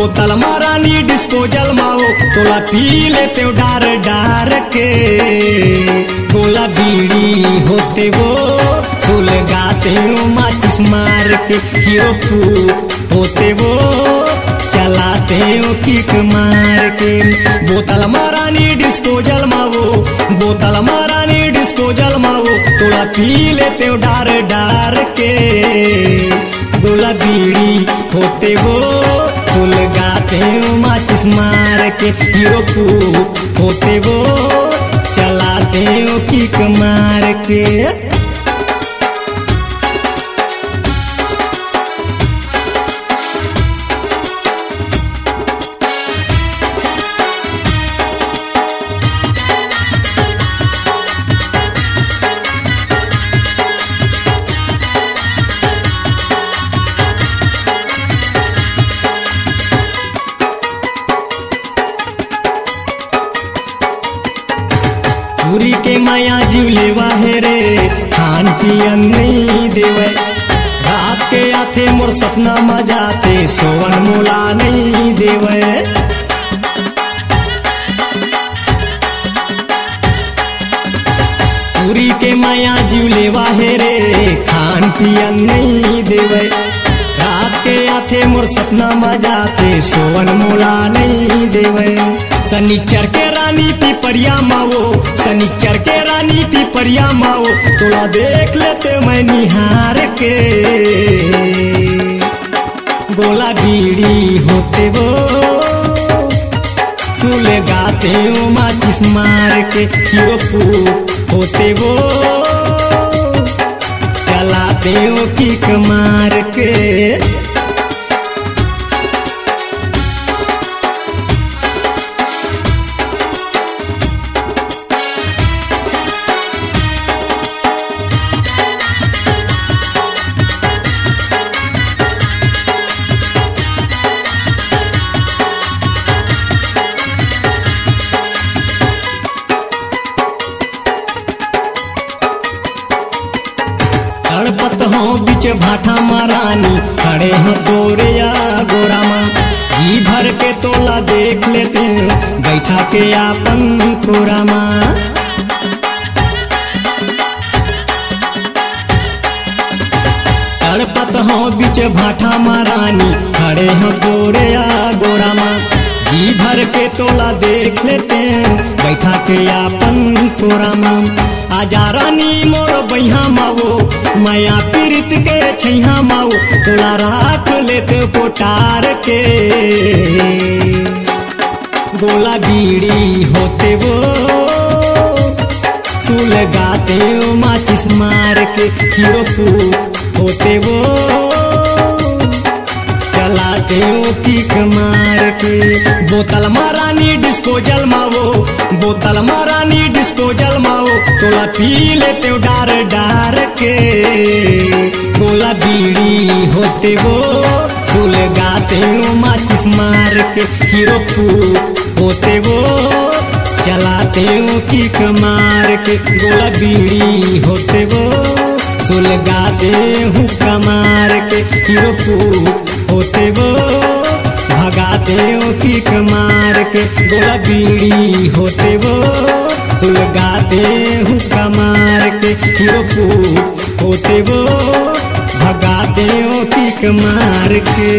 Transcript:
बोतल मारानी डिस्पोजल माओ तोला पी लेते डार डार के। गोला बीड़ी होते वो सुलगाते माचिस मार के। हीरो फूक होते वो चलाते किक मार के। बोतल मारानी डिस्पोजल माओ बोतल मारानी डिस्पोजल माओ तोला पी लेते डार डार के। गोला बीड़ी होते वो सुलगाते माचिस मार के। हीरो फूक होते वो चलाते किक मार के। पूरी के माया जीव लेवा है रे खान पियन नहीं देवे। रात के आथे मोर सपना मजाते सोवन मोला नहीं देवे। पूरी के माया जीव लेवा है रे खान पियन नहीं देवे। रात के आथे मोर सपना मजाते सोवन मोला नहीं देवे। सनीचर के रानी पिपरिया माओ सनीचर के रानी पिपरिया माओ तोला देख लेते मैं निहार के। गोला बीड़ी होते वो सुलगाते माचिस मार के। हीरो फूक होते वो चलाते किक मार के। तड़पत हो बीच भाठा मारानी खड़े हैं तोरिया गोरामा। जी भर के तोला देख लेते बैठा के आपन कोरामा। तड़पत हो बीच भाठा मारानी खड़े हैं तोरिया गोरामा। जी भर के तोला देख लेते बैठा के आपन कोरामा। आजा रानी मोर बहिया माओ माया पीरित के छैया माओ तोला राख लेते पोटार के। गोला बीड़ी होते वो सुलगाते माचिस मार के। हीरो फूक होते वो चलाते किक मार के। बोतल मारानी डिस्पोजल माओ बोतल मारानी डिस्पोजल माओ तोला पी लेते डार डार के। गोला बीड़ी होते वो सुलगाते माचिस मार के। हीरो फूक होते वो चलाते किक मार के। गोला बीड़ी होते वो सुलगाते हुक्का मार के। हीरो फूक होते वो भगाते किक मार के। गोला बीड़ी होते वो सुलगाते हुक्का मार के। हीरो फूक होते वो भगाते किक मार के।